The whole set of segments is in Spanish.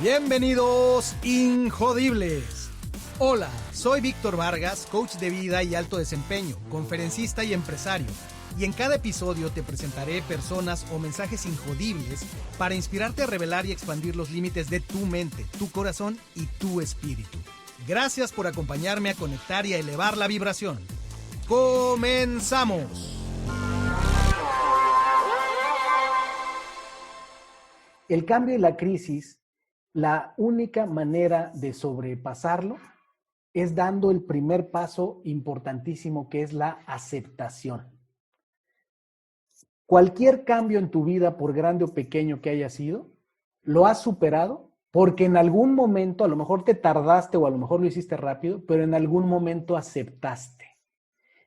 Bienvenidos, Injodibles. Hola, soy Víctor Vargas, coach de vida y alto desempeño, conferencista y empresario. Y en cada episodio te presentaré personas o mensajes injodibles para inspirarte a revelar y expandir los límites de tu mente, tu corazón y tu espíritu. Gracias por acompañarme a conectar y a elevar la vibración. ¡Comenzamos! El cambio y la crisis, la única manera de sobrepasarlo es dando el primer paso importantísimo, que es la aceptación. Cualquier cambio en tu vida, por grande o pequeño que haya sido, lo has superado porque en algún momento, a lo mejor te tardaste o a lo mejor lo hiciste rápido, pero en algún momento aceptaste.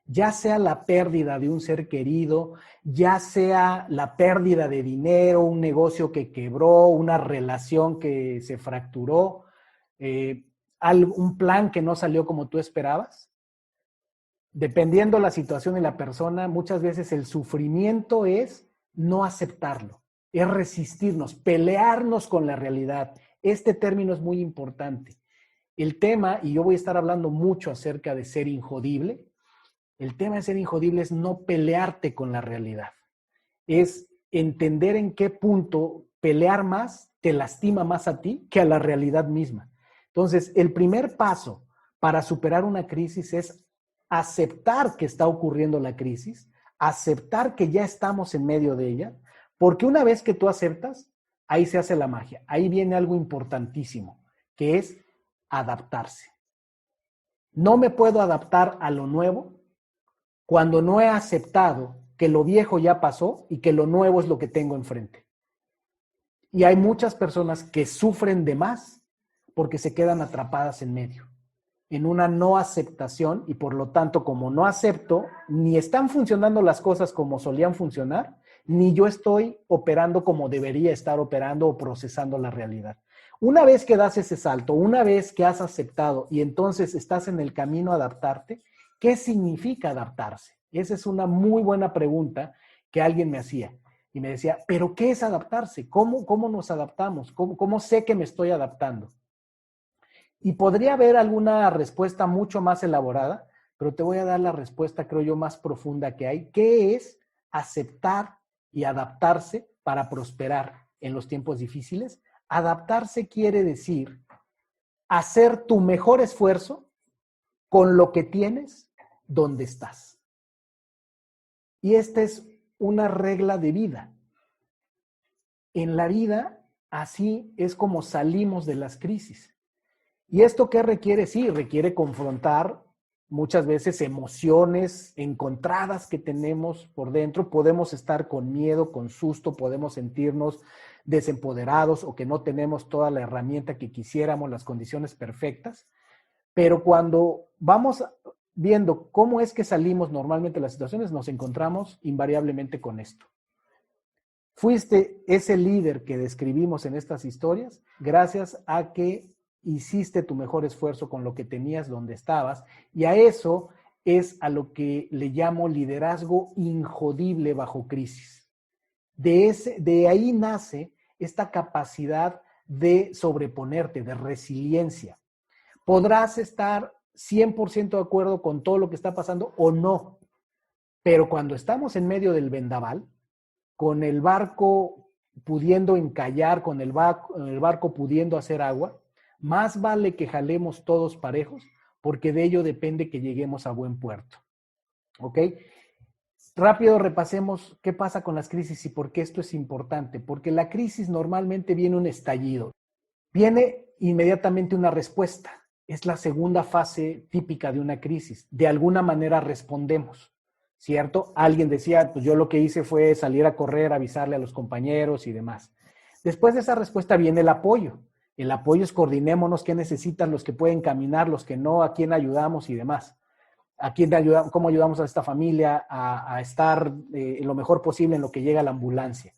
Ya sea la pérdida de un ser querido, ya sea la pérdida de dinero, un negocio que quebró, una relación que se fracturó, un plan que no salió como tú esperabas. Dependiendo la situación y la persona, muchas veces el sufrimiento es no aceptarlo, es resistirnos, pelearnos con la realidad. Este término es muy importante. El tema, y yo voy a estar hablando mucho acerca de ser injodible, el tema de ser injodible es no pelearte con la realidad. Es entender en qué punto pelear más te lastima más a ti que a la realidad misma. Entonces, el primer paso para superar una crisis es aceptar que está ocurriendo la crisis, aceptar que ya estamos en medio de ella, porque una vez que tú aceptas, ahí se hace la magia. Ahí viene algo importantísimo, que es adaptarse. No me puedo adaptar a lo nuevo cuando no he aceptado que lo viejo ya pasó y que lo nuevo es lo que tengo enfrente. Y hay muchas personas que sufren de más porque se quedan atrapadas en medio, en una no aceptación, y por lo tanto, como no acepto, ni están funcionando las cosas como solían funcionar, ni yo estoy operando como debería estar operando o procesando la realidad. Una vez que das ese salto, una vez que has aceptado y entonces estás en el camino a adaptarte, ¿qué significa adaptarse? Esa es una muy buena pregunta que alguien me hacía. Y me decía, ¿pero qué es adaptarse? ¿Cómo nos adaptamos? ¿Cómo sé que me estoy adaptando? Y podría haber alguna respuesta mucho más elaborada, pero te voy a dar la respuesta, creo yo, más profunda que hay. ¿Qué es aceptar y adaptarse para prosperar en los tiempos difíciles? Adaptarse quiere decir hacer tu mejor esfuerzo con lo que tienes, donde estás. Y esta es una regla de vida. En la vida, así es como salimos de las crisis. ¿Y esto qué requiere? Sí, requiere confrontar muchas veces emociones encontradas que tenemos por dentro. Podemos estar con miedo, con susto, podemos sentirnos desempoderados o que no tenemos toda la herramienta que quisiéramos, las condiciones perfectas. Pero cuando vamos viendo cómo es que salimos normalmente de las situaciones, nos encontramos invariablemente con esto. Fuiste ese líder que describimos en estas historias gracias a que hiciste tu mejor esfuerzo con lo que tenías donde estabas, y a eso es a lo que le llamo liderazgo injodible bajo crisis. De ahí nace esta capacidad de sobreponerte, de resiliencia. Podrás estar 100% de acuerdo con todo lo que está pasando o no, pero cuando estamos en medio del vendaval, con el barco pudiendo encallar, con el barco pudiendo hacer agua, más vale que jalemos todos parejos, porque de ello depende que lleguemos a buen puerto. ¿Ok? Rápido repasemos qué pasa con las crisis y por qué esto es importante. Porque la crisis normalmente viene un estallido. Viene inmediatamente una respuesta. Es la segunda fase típica de una crisis. De alguna manera respondemos, ¿cierto? Alguien decía, pues yo lo que hice fue salir a correr, avisarle a los compañeros y demás. Después de esa respuesta viene el apoyo. El apoyo es coordinémonos, qué necesitan los que pueden caminar, los que no, a quién ayudamos y demás. A quién ayudamos, cómo ayudamos a esta familia a estar lo mejor posible en lo que llega la ambulancia.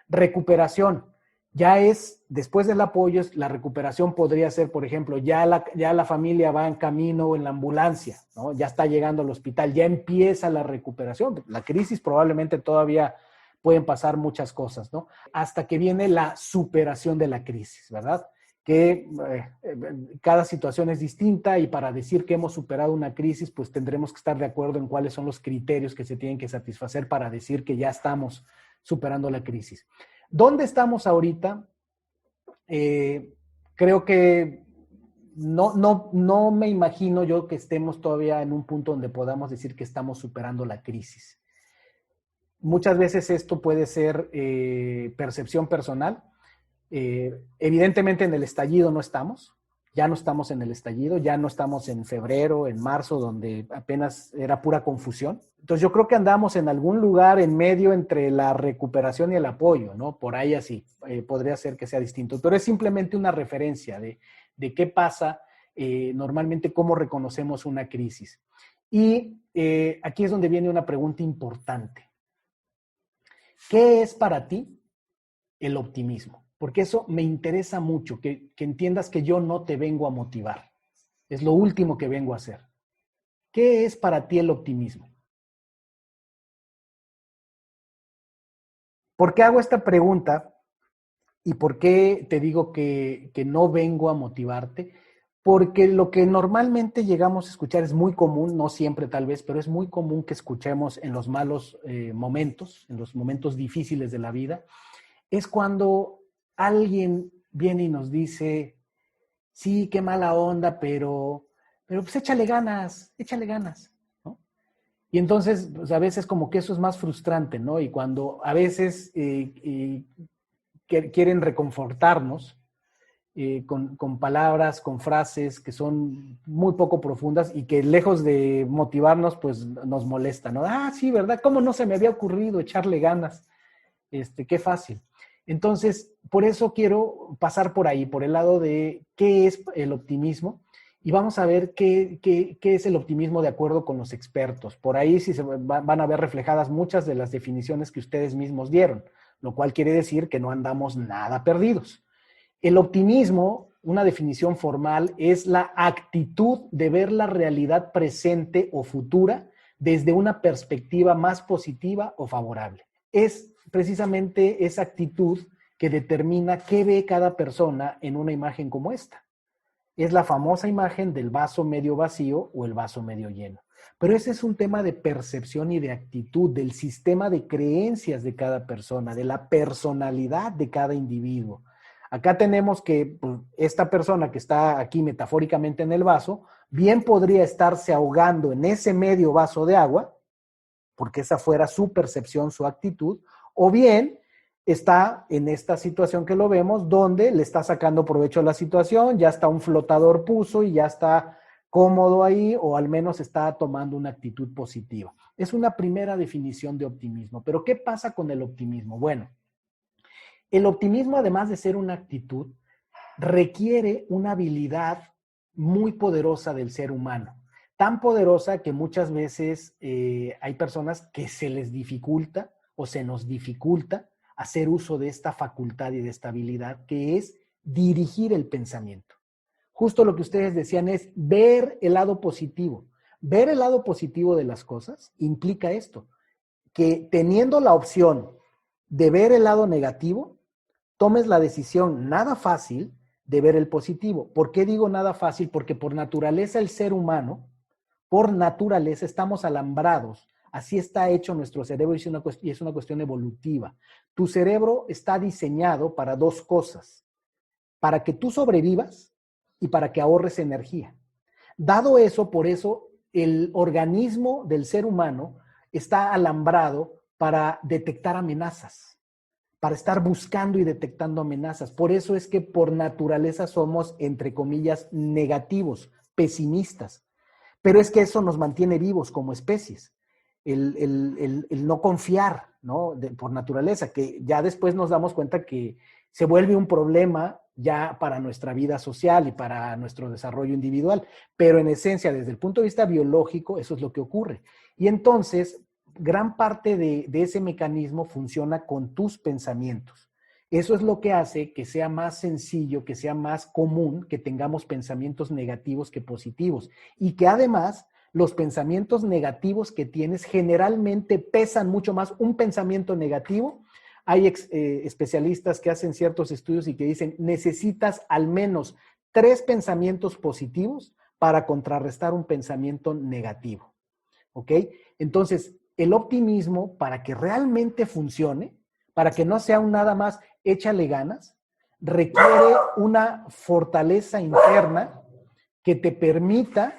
Recuperación. Ya es, después del apoyo, la recuperación podría ser, por ejemplo, ya la familia va en camino en la ambulancia, ¿no? Ya está llegando al hospital, ya empieza la recuperación. La crisis probablemente todavía pueden pasar muchas cosas, ¿no? Hasta que viene la superación de la crisis, ¿verdad? que cada situación es distinta y para decir que hemos superado una crisis, pues tendremos que estar de acuerdo en cuáles son los criterios que se tienen que satisfacer para decir que ya estamos superando la crisis. ¿Dónde estamos ahorita? Creo que no me imagino yo que estemos todavía en un punto donde podamos decir que estamos superando la crisis. Muchas veces esto puede ser percepción personal. Evidentemente en el estallido no estamos, ya no estamos en el estallido, ya no estamos en febrero, en marzo, donde apenas era pura confusión. Entonces yo creo que andamos en algún lugar en medio entre la recuperación y el apoyo, ¿no? Por ahí así, podría ser que sea distinto, pero es simplemente una referencia de qué pasa normalmente, cómo reconocemos una crisis. Y aquí es donde viene una pregunta importante. ¿Qué es para ti el optimismo? Porque eso me interesa mucho, que entiendas que yo no te vengo a motivar. Es lo último que vengo a hacer. ¿Qué es para ti el optimismo? ¿Por qué hago esta pregunta? ¿Y por qué te digo que no vengo a motivarte? Porque lo que normalmente llegamos a escuchar es muy común, no siempre tal vez, pero es muy común que escuchemos en los malos momentos, en los momentos difíciles de la vida, es cuando alguien viene y nos dice, sí, qué mala onda, pero pues échale ganas, ¿no? Y entonces, pues a veces como que eso es más frustrante, ¿no? Y cuando a veces quieren reconfortarnos con palabras, con frases que son muy poco profundas y que lejos de motivarnos, pues nos molestan, ¿no? Ah, sí, ¿verdad? ¿Cómo no se me había ocurrido echarle ganas? Qué fácil. Entonces, por eso quiero pasar por ahí, por el lado de qué es el optimismo, y vamos a ver qué es el optimismo de acuerdo con los expertos. Por ahí sí van a ver reflejadas muchas de las definiciones que ustedes mismos dieron, lo cual quiere decir que no andamos nada perdidos. El optimismo, una definición formal, es la actitud de ver la realidad presente o futura desde una perspectiva más positiva o favorable. Es precisamente esa actitud que determina qué ve cada persona en una imagen como esta. Es la famosa imagen del vaso medio vacío o el vaso medio lleno. Pero ese es un tema de percepción y de actitud, del sistema de creencias de cada persona, de la personalidad de cada individuo. Acá tenemos que pues, esta persona que está aquí metafóricamente en el vaso, bien podría estarse ahogando en ese medio vaso de agua, porque esa fuera su percepción, su actitud, o bien está en esta situación que lo vemos, donde le está sacando provecho a la situación, ya está un flotador puso y ya está cómodo ahí, o al menos está tomando una actitud positiva. Es una primera definición de optimismo. Pero ¿qué pasa con el optimismo? Bueno, el optimismo, además de ser una actitud, requiere una habilidad muy poderosa del ser humano. Tan poderosa que muchas veces hay personas que se les dificulta o se nos dificulta hacer uso de esta facultad y de esta habilidad, que es dirigir el pensamiento. Justo lo que ustedes decían es ver el lado positivo. Ver el lado positivo de las cosas implica esto, que teniendo la opción de ver el lado negativo, tomes la decisión nada fácil de ver el positivo. ¿Por qué digo nada fácil? Porque por naturaleza el ser humano, por naturaleza estamos alambrados. Así está hecho nuestro cerebro y es una cuestión evolutiva. Tu cerebro está diseñado para dos cosas, para que tú sobrevivas y para que ahorres energía. Dado eso, por eso el organismo del ser humano está alambrado para detectar amenazas, para estar buscando y detectando amenazas. Por eso es que por naturaleza somos, entre comillas, negativos, pesimistas. Pero es que eso nos mantiene vivos como especies. El no confiar, ¿no? Por naturaleza, que ya después nos damos cuenta que se vuelve un problema ya para nuestra vida social y para nuestro desarrollo individual. Pero en esencia, desde el punto de vista biológico, eso es lo que ocurre. Y entonces, gran parte de ese mecanismo funciona con tus pensamientos. Eso es lo que hace que sea más sencillo, que sea más común que tengamos pensamientos negativos que positivos. Y que además los pensamientos negativos que tienes generalmente pesan mucho más un pensamiento negativo Hay especialistas que hacen ciertos estudios y que dicen, necesitas al menos 3 pensamientos positivos para contrarrestar un pensamiento negativo. ¿Ok? Entonces, el optimismo, para que realmente funcione, para que no sea un nada más échale ganas, requiere una fortaleza interna que te permita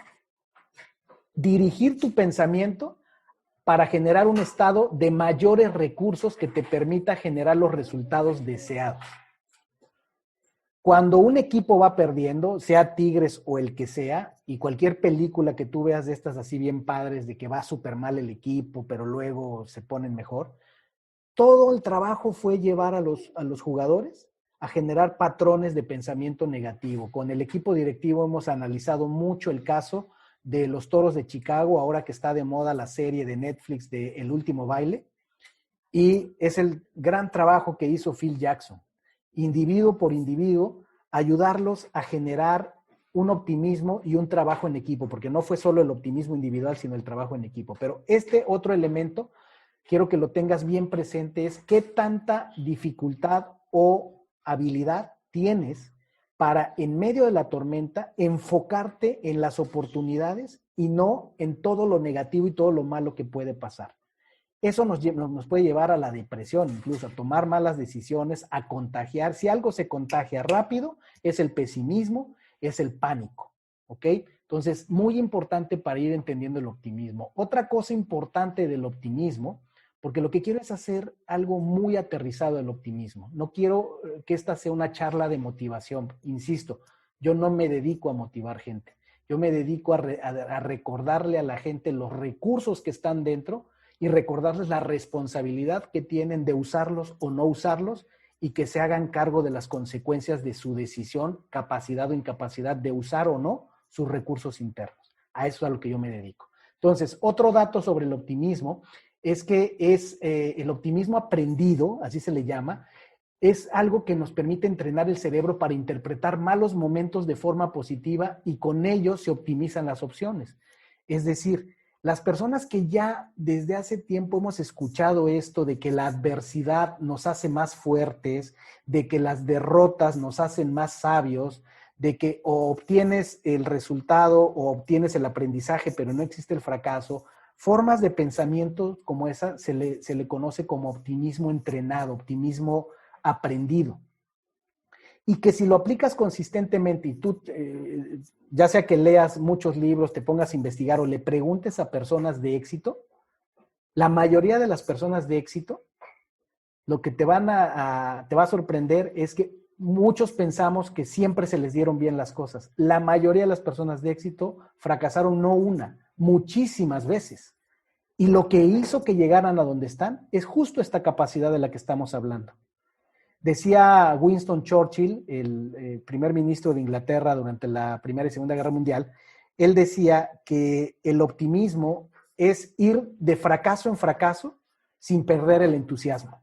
dirigir tu pensamiento para generar un estado de mayores recursos que te permita generar los resultados deseados. Cuando un equipo va perdiendo, sea Tigres o el que sea, y cualquier película que tú veas de estas así bien padres, de que va súper mal el equipo, pero luego se ponen mejor, todo el trabajo fue llevar a los jugadores a generar patrones de pensamiento negativo. Con el equipo directivo hemos analizado mucho el caso de los Toros de Chicago, ahora que está de moda la serie de Netflix de El Último Baile, y es el gran trabajo que hizo Phil Jackson, individuo por individuo, ayudarlos a generar un optimismo y un trabajo en equipo, porque no fue solo el optimismo individual, sino el trabajo en equipo. Pero este otro elemento, quiero que lo tengas bien presente, es qué tanta dificultad o habilidad tienes para, en medio de la tormenta, enfocarte en las oportunidades y no en todo lo negativo y todo lo malo que puede pasar. Eso nos puede llevar a la depresión, incluso a tomar malas decisiones, a contagiar. Si algo se contagia rápido, es el pesimismo, es el pánico, ¿ok? Entonces, muy importante para ir entendiendo el optimismo. Otra cosa importante del optimismo, porque lo que quiero es hacer algo muy aterrizado del optimismo. No quiero que esta sea una charla de motivación. Insisto, yo no me dedico a motivar gente. Yo me dedico a recordarle a la gente los recursos que están dentro y recordarles la responsabilidad que tienen de usarlos o no usarlos y que se hagan cargo de las consecuencias de su decisión, capacidad o incapacidad de usar o no sus recursos internos. A eso es a lo que yo me dedico. Entonces, otro dato sobre el optimismo es que el optimismo aprendido, así se le llama, es algo que nos permite entrenar el cerebro para interpretar malos momentos de forma positiva y con ello se optimizan las opciones. Es decir, las personas que ya desde hace tiempo hemos escuchado esto de que la adversidad nos hace más fuertes, de que las derrotas nos hacen más sabios, de que o obtienes el resultado o obtienes el aprendizaje, pero no existe el fracaso, formas de pensamiento como esa se le conoce como optimismo entrenado, optimismo aprendido. Y que si lo aplicas consistentemente y tú, ya sea que leas muchos libros, te pongas a investigar o le preguntes a personas de éxito, la mayoría de las personas de éxito, lo que te va a sorprender es que muchos pensamos que siempre se les dieron bien las cosas. La mayoría de las personas de éxito fracasaron no una, muchísimas veces. Y lo que hizo que llegaran a donde están es justo esta capacidad de la que estamos hablando. Decía Winston Churchill, el primer ministro de Inglaterra durante la Primera y Segunda Guerra Mundial, él decía que el optimismo es ir de fracaso en fracaso sin perder el entusiasmo.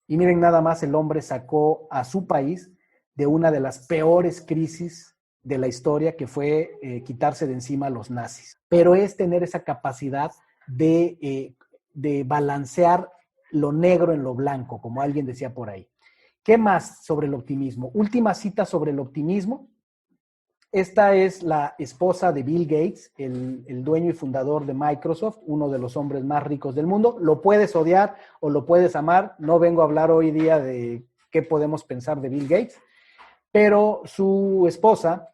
Y miren, nada más el hombre sacó a su país de una de las peores crisis de la historia, que fue quitarse de encima a los nazis. Pero es tener esa capacidad de balancear lo negro en lo blanco, como alguien decía por ahí. ¿Qué más sobre el optimismo? Última cita sobre el optimismo. Esta es la esposa de Bill Gates, el dueño y fundador de Microsoft, uno de los hombres más ricos del mundo. Lo puedes odiar o lo puedes amar. No vengo a hablar hoy día de qué podemos pensar de Bill Gates, pero su esposa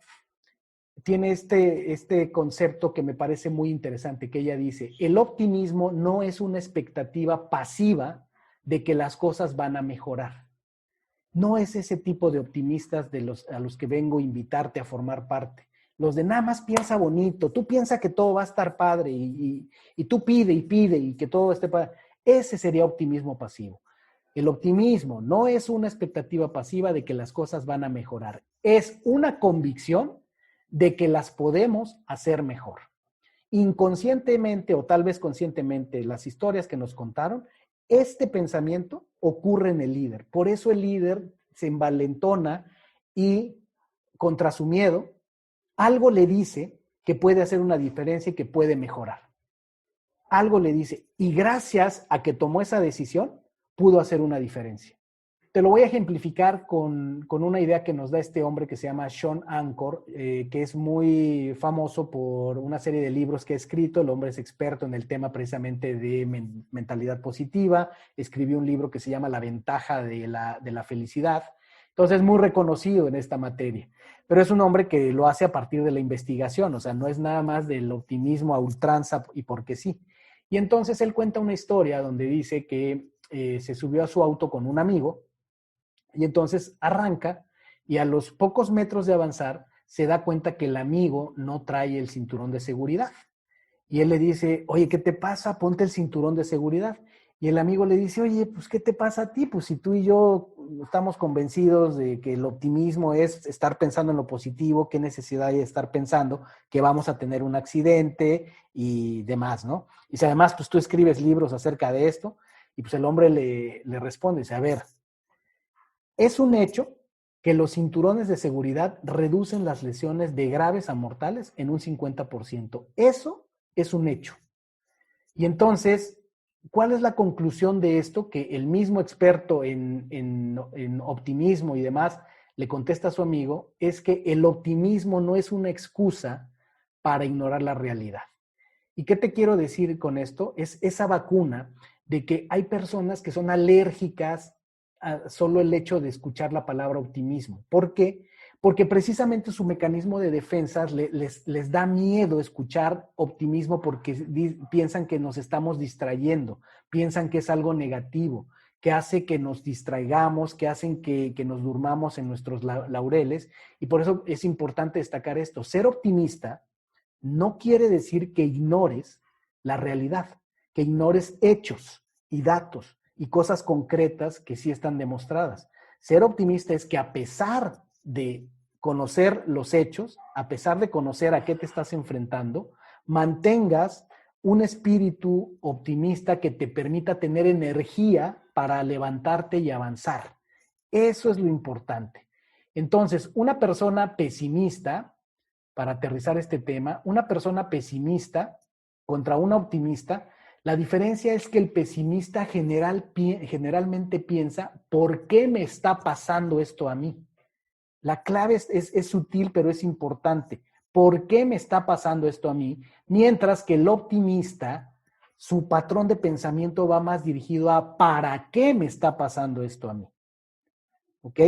tiene este concepto que me parece muy interesante, que ella dice, el optimismo no es una expectativa pasiva de que las cosas van a mejorar. No es ese tipo de optimistas a los que vengo a invitarte a formar parte. Los de nada más piensa bonito, tú piensa que todo va a estar padre y tú pide y que todo esté padre. Ese sería optimismo pasivo. El optimismo no es una expectativa pasiva de que las cosas van a mejorar. Es una convicción de que las podemos hacer mejor. Inconscientemente o tal vez conscientemente, las historias que nos contaron, este pensamiento ocurre en el líder. Por eso el líder se envalentona y contra su miedo, algo le dice que puede hacer una diferencia y que puede mejorar. Algo le dice. Y gracias a que tomó esa decisión, pudo hacer una diferencia. Te lo voy a ejemplificar con una idea que nos da este hombre que se llama Sean Anchor, que es muy famoso por una serie de libros que ha escrito. El hombre es experto en el tema precisamente de mentalidad positiva. Escribió un libro que se llama La ventaja de la felicidad. Entonces es muy reconocido en esta materia. Pero es un hombre que lo hace a partir de la investigación, o sea, no es nada más del optimismo a ultranza y porque sí. Y entonces él cuenta una historia donde dice que se subió a su auto con un amigo. Y entonces arranca y a los pocos metros de avanzar se da cuenta que el amigo no trae el cinturón de seguridad. Y él le dice, oye, ¿qué te pasa? Ponte el cinturón de seguridad. Y el amigo le dice, oye, pues, ¿qué te pasa a ti? Pues si tú y yo estamos convencidos de que el optimismo es estar pensando en lo positivo, ¿qué necesidad hay de estar pensando que vamos a tener un accidente y demás, ¿no? Y si además, pues tú escribes libros acerca de esto, y pues el hombre le responde, dice, a ver, es un hecho que los cinturones de seguridad reducen las lesiones de graves a mortales en un 50%. Eso es un hecho. Y entonces, ¿cuál es la conclusión de esto? Que el mismo experto en optimismo y demás le contesta a su amigo, es que el optimismo no es una excusa para ignorar la realidad. ¿Y qué te quiero decir con esto? Es esa vacuna de que hay personas que son alérgicas a solo el hecho de escuchar la palabra optimismo. ¿Por qué? Porque precisamente su mecanismo de defensa les da miedo escuchar optimismo porque piensan que nos estamos distrayendo, piensan que es algo negativo, que hace que nos distraigamos, que hacen que nos durmamos en nuestros laureles. Y por eso es importante destacar esto. Ser optimista no quiere decir que ignores la realidad, que ignores hechos y datos y cosas concretas que sí están demostradas. Ser optimista es que a pesar de conocer los hechos, a pesar de conocer a qué te estás enfrentando, mantengas un espíritu optimista que te permita tener energía para levantarte y avanzar. Eso es lo importante. Entonces, una persona pesimista, para aterrizar este tema, una persona pesimista contra una optimista, la diferencia es que el pesimista generalmente piensa, ¿por qué me está pasando esto a mí? La clave es sutil, pero es importante. ¿Por qué me está pasando esto a mí? Mientras que el optimista, su patrón de pensamiento va más dirigido a ¿para qué me está pasando esto a mí? ¿Ok?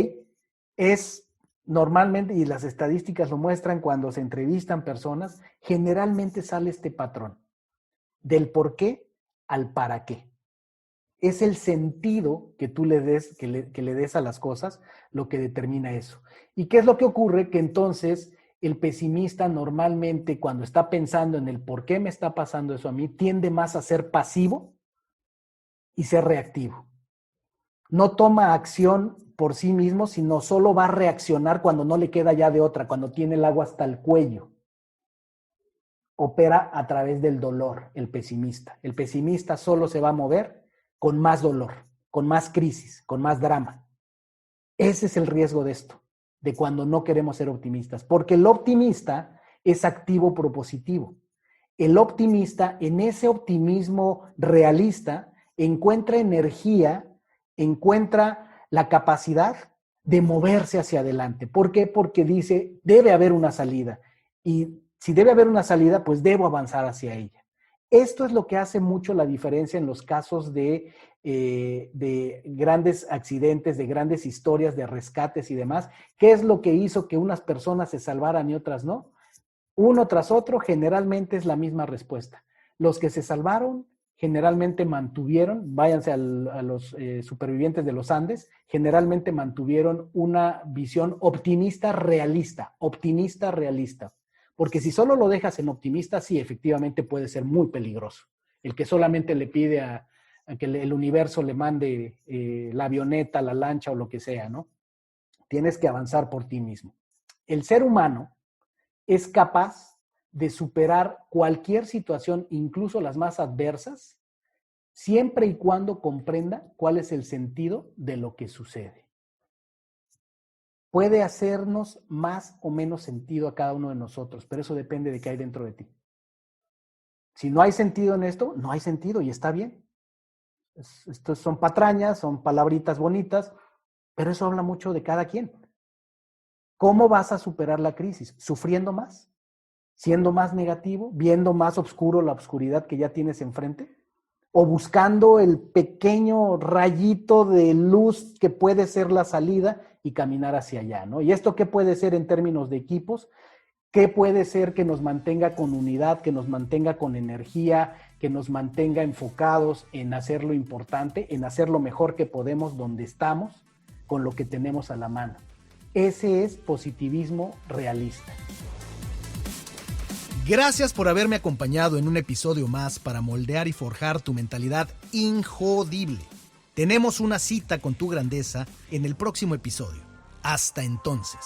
Es normalmente, y las estadísticas lo muestran, cuando se entrevistan personas, generalmente sale este patrón. Del por qué al para qué. Es el sentido que tú le des, que le des a las cosas lo que determina eso. ¿Y qué es lo que ocurre? Que entonces el pesimista normalmente, cuando está pensando en el por qué me está pasando eso a mí, tiende más a ser pasivo y ser reactivo. No toma acción por sí mismo, sino solo va a reaccionar cuando no le queda ya de otra, cuando tiene el agua hasta el cuello. Opera a través del dolor, el pesimista. El pesimista solo se va a mover con más dolor, con más crisis, con más drama. Ese es el riesgo de esto, de cuando no queremos ser optimistas, porque el optimista es activo propositivo. El optimista, en ese optimismo realista, encuentra energía, encuentra la capacidad de moverse hacia adelante. ¿Por qué? Porque dice, debe haber una salida. Y si debe haber una salida, pues debo avanzar hacia ella. Esto es lo que hace mucho la diferencia en los casos de grandes accidentes, de grandes historias de rescates y demás. ¿Qué es lo que hizo que unas personas se salvaran y otras no? Uno tras otro, generalmente es la misma respuesta. Los que se salvaron generalmente mantuvieron, váyanse a los supervivientes de los Andes, generalmente mantuvieron una visión optimista realista. Porque si solo lo dejas en optimista, sí, efectivamente puede ser muy peligroso. El que solamente le pide a que el universo le mande la avioneta, la lancha o lo que sea, ¿no? Tienes que avanzar por ti mismo. El ser humano es capaz de superar cualquier situación, incluso las más adversas, siempre y cuando comprenda cuál es el sentido de lo que sucede. Puede hacernos más o menos sentido a cada uno de nosotros, pero eso depende de qué hay dentro de ti. Si no hay sentido en esto, no hay sentido y está bien. Estos son patrañas, son palabritas bonitas, pero eso habla mucho de cada quien. ¿Cómo vas a superar la crisis? ¿Sufriendo más? ¿Siendo más negativo? ¿Viendo más oscuro la oscuridad que ya tienes enfrente? ¿O buscando el pequeño rayito de luz que puede ser la salida y caminar hacia allá, ¿no? ¿Y esto qué puede ser en términos de equipos? ¿Qué puede ser que nos mantenga con unidad, que nos mantenga con energía, que nos mantenga enfocados en hacer lo importante, en hacer lo mejor que podemos donde estamos, con lo que tenemos a la mano? Ese es positivismo realista. Gracias por haberme acompañado en un episodio más para moldear y forjar tu mentalidad injodible. Tenemos una cita con tu grandeza en el próximo episodio. Hasta entonces.